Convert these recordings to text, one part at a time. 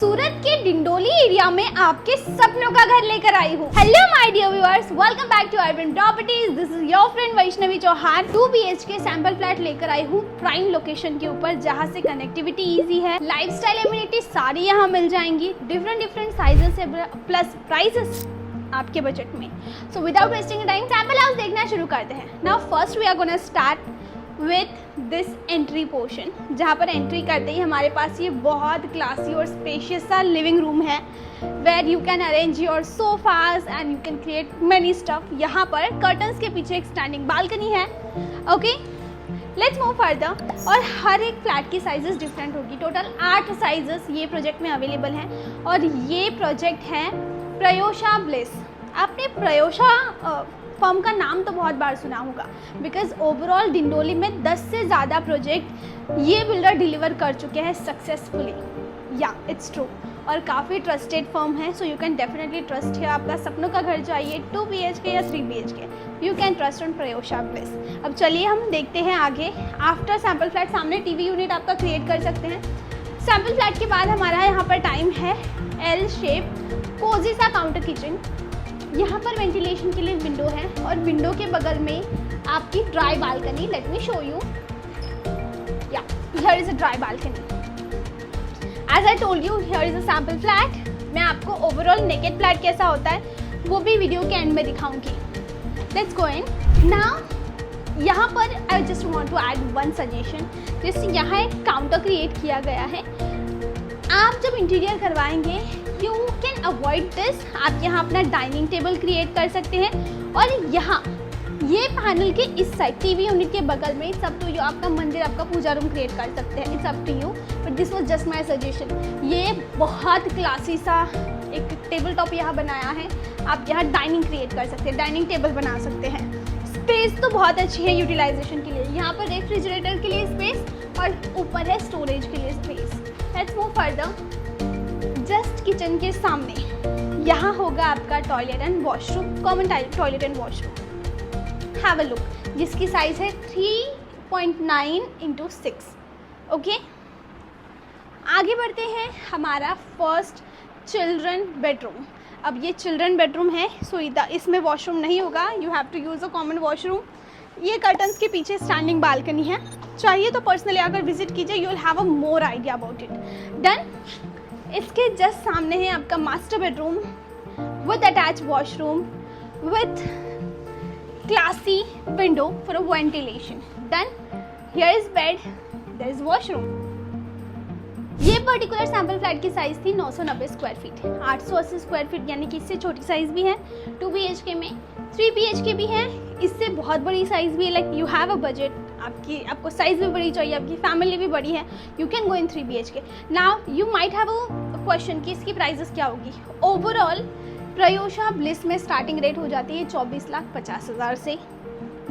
सूरत के डिंडोली एरिया में आपके सपनों का घर लेकर आई हूँ। Hello my dear viewers, welcome back to urban properties. This is your friend Vaishnavi Chauhan. 2 BHK sample flat लेकर आई हूँ प्राइम लोकेशन के ऊपर, जहाँ से कनेक्टिविटी इजी है, लाइफस्टाइल एमिनिटी सारी यहाँ मिल जाएंगी, डिफरेंट साइजेस है, प्लस प्राइसेस आपके बजट में। So without wasting time sample house देखना शुरू करते हैं। Now first we are gonna start with this entry portion, जहाँ पर एंट्री करते ही हमारे पास ये बहुत क्लासी और स्पेशियस सा लिविंग रूम है, where you can arrange your sofas and you can create many stuff. यहाँ पर कर्टन्स के पीछे एक स्टैंडिंग बालकनी है। Okay, let's move further. और हर एक फ्लैट की साइजेस डिफरेंट होगी। टोटल 8 साइजेस ये प्रोजेक्ट में अवेलेबल हैं और ये प्रोजेक्ट है प्रयोशा ब्लिस। आपने प्रयोशा फर्म का नाम तो बहुत बार सुना होगा, बिकॉज ओवरऑल डिंडोली में 10 से ज़्यादा प्रोजेक्ट ये बिल्डर डिलीवर कर चुके हैं सक्सेसफुली। या इट्स ट्रू, और काफ़ी ट्रस्टेड फर्म है, so you can definitely trust है। आपका सपनों का घर चाहिए 2 BHK या 3 BHK, you can trust on Prayosha place. अब चलिए हम देखते हैं आगे। आफ्टर सैम्पल फ्लैट सामने टीवी यूनिट आपका क्रिएट कर सकते हैं। सैम्पल फ्लैट के बाद हमारा यहाँ पर टाइम है L शेप कोजी सा काउंटर किचन। यहाँ पर वेंटिलेशन के लिए विंडो है और विंडो के बगल में आपकी dry balcony. Let me show you. Yeah here is a dry balcony. As I told you, here is a sample flat. मैं आपको ओवरऑल नेकेड फ्लैट कैसा होता है वो भी वीडियो के एंड में दिखाऊंगी। Let's go in now. यहाँ पर I just want to add one suggestion. जैसे यहाँ एक काउंटर क्रिएट किया गया है, आप जब इंटीरियर करवाएंगे यू कैन अवॉइड दिस। आप यहाँ अपना डाइनिंग टेबल क्रिएट कर सकते हैं और यहाँ ये पैनल के इस साइड टीवी यूनिट के बगल में सब तो यू आपका मंदिर, आपका पूजा रूम क्रिएट कर सकते हैं। It's up to you, but this was just my suggestion. ये बहुत क्लासी सा एक टेबल टॉप यहाँ बनाया है। आप यहाँ डाइनिंग क्रिएट कर सकते हैं, डाइनिंग टेबल बना सकते हैं। स्पेस तो बहुत अच्छी है यूटिलाइजेशन के लिए। यहाँ पर रेफ्रिजरेटर के लिए स्पेस और ऊपर है स्टोरेज के लिए space. Let's move further. Just kitchen के सामने यहाँ होगा आपका toilet and washroom, common toilet and washroom. Have a look, जिसकी साइज है 3.9 × 6। ओके, आगे बढ़ते हैं। हमारा फर्स्ट चिल्ड्रन बेडरूम। अब ये चिल्ड्रन बेडरूम है, सो इसमें वॉशरूम नहीं होगा, you have to use a common washroom. ये कर्टन्स के पीछे स्टैंडिंग बालकनी है। चाहिए तो पर्सनली आकर विजिट कीजिए, you will have a more idea about it. Then इसके जस्ट सामने है आपका master bedroom with attach washroom with classy window for a ventilation. Then here is bed, there is washroom. ये पर्टिकुलर सैंपल फ्लैट की size थी 990 square feet, 880 square feet, यानी कि इससे छोटी साइज भी है 2 BHK में, 3 BHK भी है, इससे बहुत बड़ी साइज भी है। Like you have a budget, आपको साइज भी बड़ी चाहिए, आपकी फैमिली भी बड़ी है, you can go in 3 BHK। Now you might have a question कि इसकी प्राइजेस क्या होगी। ओवरऑल प्रयोशा ब्लिस में स्टार्टिंग रेट हो जाती है 24,50,000 से।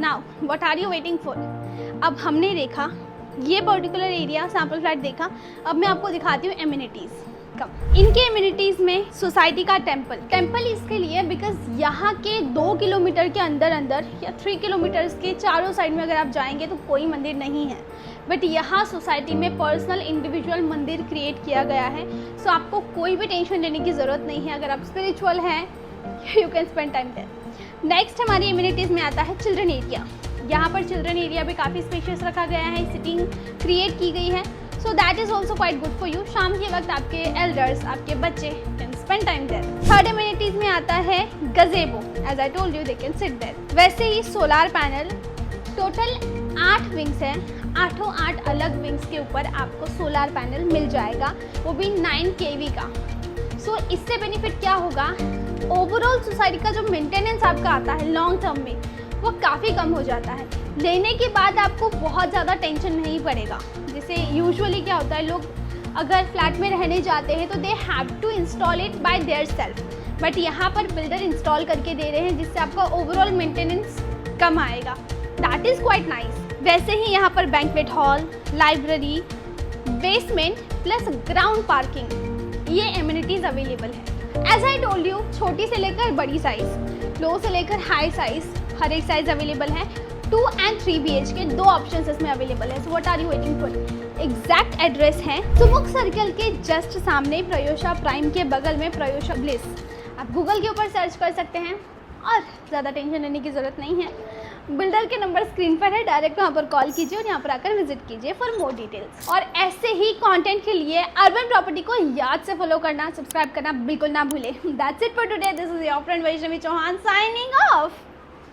Now what are you waiting for. अब हमने देखा ये पर्टिकुलर एरिया सैंपल फ्लैट देखा, अब मैं आपको दिखाती हूँ एमिनिटीज़। इनके एमिनिटीज़ में सोसाइटी का टेम्पल इसके लिए बिकॉज यहाँ के 2 किलोमीटर के अंदर या 3 किलोमीटर्स के चारों साइड में अगर आप जाएंगे तो कोई मंदिर नहीं है, बट यहाँ सोसाइटी में पर्सनल इंडिविजुअल मंदिर क्रिएट किया गया है। सो आपको कोई भी टेंशन लेने की ज़रूरत नहीं है। अगर आप स्पिरिचुअल हैं you can spend time there. Next हमारी एमिनिटीज़ में आता है चिल्ड्रन एरिया। यहाँ पर चिल्ड्रन एरिया भी काफ़ी स्पेशियस रखा गया है, सिटिंग क्रिएट की गई है, so that is also quite good for you. शाम के वक्त आपके एल्डर्स, आपके बच्चे can spend time there. Third amenities में आता है gazebo. As I told you they can sit there. वैसे ही सोलार पैनल, टोटल 8 विंग्स हैं, 8 अलग विंग्स के ऊपर आपको सोलार पैनल मिल जाएगा, वो भी 9 kV का। सो इससे बेनिफिट क्या होगा, ओवरऑल सोसाइटी का जो मेंटेनेंस आपका आता है लॉन्ग टर्म में वो काफ़ी कम हो जाता है। लेने के बाद आपको बहुत ज़्यादा टेंशन नहीं पड़ेगा। जैसे यूजुअली क्या होता है, लोग अगर फ्लैट में रहने जाते हैं तो they have to install it by there self, but यहाँ पर बिल्डर इंस्टॉल करके दे रहे हैं, जिससे आपका ओवरऑल मेंटेनेंस कम आएगा। That is quite nice. वैसे ही यहाँ पर banquet hall, library, basement plus ground parking, ये एमिनिटीज़ अवेलेबल है। एज आई टोल्ड यू, छोटी से लेकर बड़ी साइज़, लो से लेकर हाई साइज़, हर एक साइज़ अवेलेबल है। 2 and 3 BHK 2 ऑप्शन इसमें अवेलेबल है। So what are you waiting for. Exact address है सुमुख सर्कल के जस्ट सामने प्रयोशा प्राइम के बगल में प्रयोशा ब्लिस। आप गूगल के ऊपर सर्च कर सकते हैं और ज़्यादा टेंशन लेने की ज़रूरत नहीं है। बिल्डर के नंबर स्क्रीन पर है, डायरेक्ट वहाँ पर कॉल कीजिए और यहाँ पर आकर विजिट कीजिए फॉर मोर डिटेल्स। और ऐसे ही कंटेंट के लिए अर्बन प्रॉपर्टी को याद से फॉलो करना, सब्सक्राइब करना बिल्कुल ना भूलें। That's it for today. This is your friend Vaishnavi Chauhan signing of.